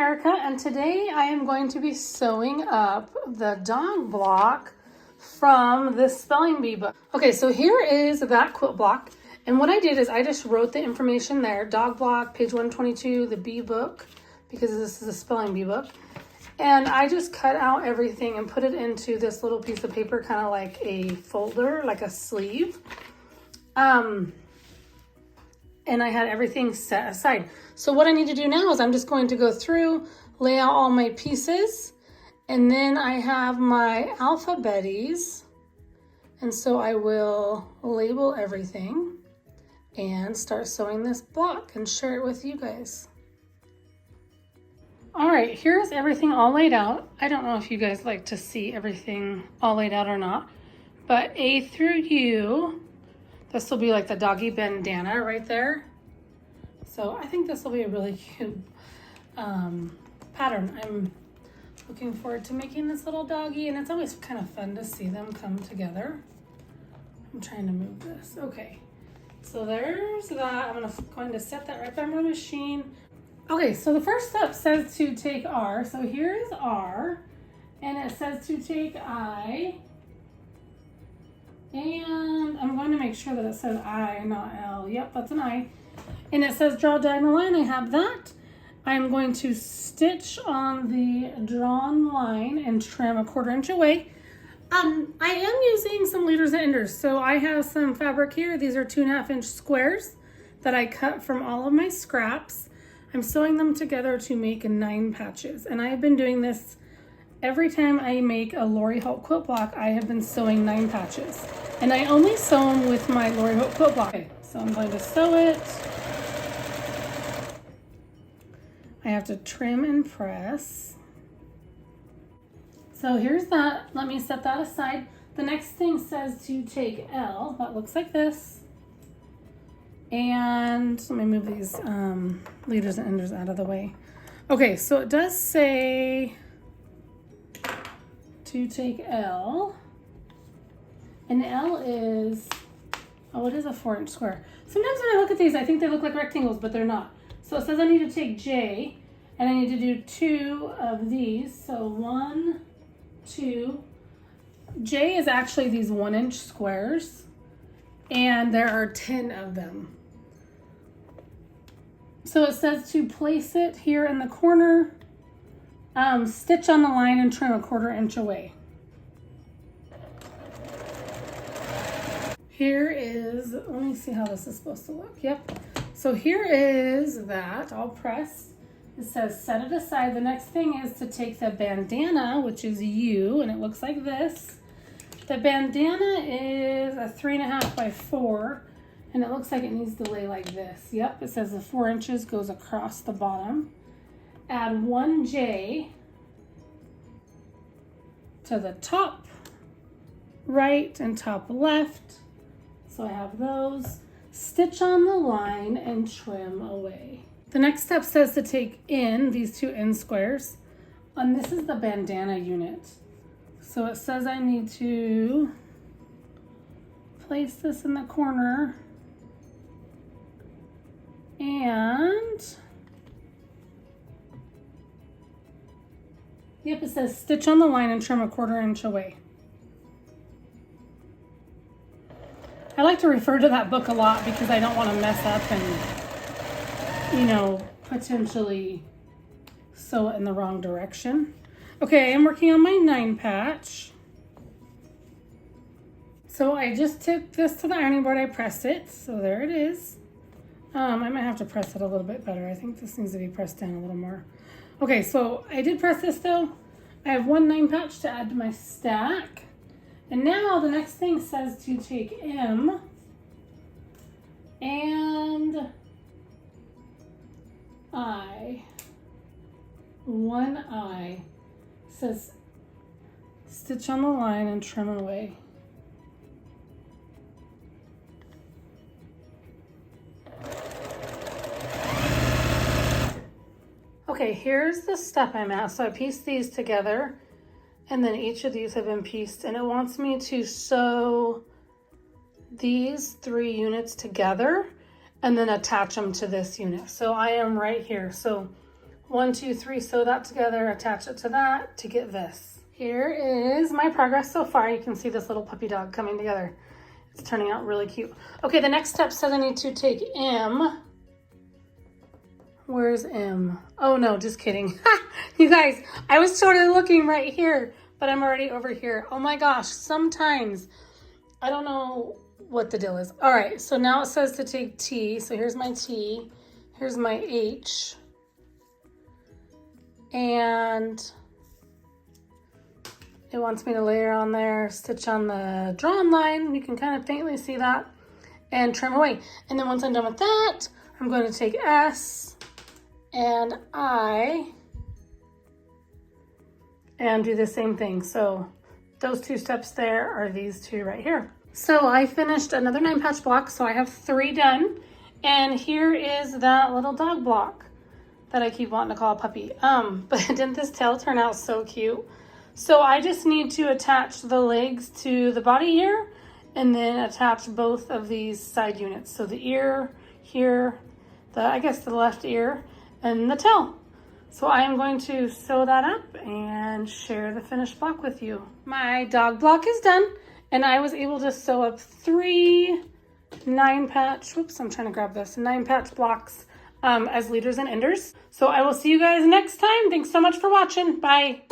Erica, and today I am going to be sewing up the dog block from this spelling bee book. Okay, so here is that quilt block, and what I did is I just wrote the information there, dog block, page 122, the bee book, because this is a spelling bee book, and I just cut out everything and put it into this little piece of paper, kind of like a folder, like a sleeve. And I had everything set aside. So what I need to do now is I'm just going to go through, lay out all my pieces, and then I have my alphabeties. And so I will label everything and start sewing this block and share it with you guys. All right, here's everything all laid out. I don't know if you guys like to see everything all laid out or not, but A through U, this will be like the doggy bandana right there. So I think this will be a really cute pattern. I'm looking forward to making this little doggy, and it's always kind of fun to see them come together. I'm trying to move this. Okay, so there's that. I'm going to set that right by my machine. Okay, so the first step says to take R. So here is R, and it says to take I. And I'm going to make sure that it says I, not L. Yep, that's an I. And it says draw a diagonal line. I have that. I'm going to stitch on the drawn line and trim 1/4 inch away. I am using some leaders and enders. So I have some fabric here. These are 2.5 inch squares that I cut from all of my scraps. I'm sewing them together to make 9 patches. And I have been doing this every time I make a Lori Holt quilt block. I have been sewing 9 patches. And I only sew them with my Lori Holt quilt block. Okay, so I'm going to sew it. I have to trim and press. So here's that. Let me set that aside. The next thing says to take L. That looks like this. And let me move these leaders and enders out of the way. Okay, so it does say to take L. And L is, oh, it is a 4-inch square. Sometimes when I look at these, I think they look like rectangles, but they're not. So it says I need to take J, and I need to do 2 of these. So 1, 2. J is actually these 1-inch squares, and there are 10 of them. So it says to place it here in the corner, stitch on the line and trim 1/4 inch away. Here is, let me see how this is supposed to look. Yep. So here is that, all pressed. It says set it aside. The next thing is to take the bandana, which is U, and it looks like this. The bandana is a 3.5 by 4, and it looks like it needs to lay like this. Yep, it says the 4 inches goes across the bottom. Add 1 J to the top right and top left. So I have those. Stitch on the line and trim away. The next step says to take in these 2 end squares, and this is the bandana unit. So it says I need to place this in the corner, and yep, it says stitch on the line and trim 1/4 inch away. I like to refer to that book a lot because I don't want to mess up and, you know, potentially sew it in the wrong direction. Okay, I'm working on my 9 patch. So I just took this to the ironing board. I pressed it, so there it is. I might have to press it a little bit better. I think this needs to be pressed down a little more. Okay, so I did press this though. I have 1 9 patch to add to my stack. And now the next thing says to take M and I. 1 I. Says stitch on the line and trim away. Okay, here's the step I'm at. So I pieced these together, and then each of these have been pieced, and it wants me to sew these 3 units together and then attach them to this unit. So I am right here. So 1, 2, 3, sew that together, attach it to that to get this. Here is my progress so far. You can see this little puppy dog coming together. It's turning out really cute. Okay, the next step says I need to take M. Where's M? Oh no, just kidding. You guys, I was totally looking right here, but I'm already over here. Oh my gosh, sometimes I don't know what the deal is. All right, so now it says to take T. So here's my T, here's my H, and it wants me to layer on there, stitch on the drawn line. You can kind of faintly see that, and trim away. And then once I'm done with that, I'm going to take S and I and do the same thing. So those 2 steps there are these 2 right here. So I finished another 9 patch block, so I have 3 done. And here is that little dog block that I keep wanting to call a puppy. But didn't this tail turn out so cute? So I just need to attach the legs to the body here and then attach both of these side units. So the ear here, I guess the left ear, and the tail. So I am going to sew that up and share the finished block with you. My dog block is done, and I was able to sew up 3 9 patch, whoops, I'm trying to grab this, 9 patch blocks as leaders and enders. So I will see you guys next time. Thanks so much for watching. Bye.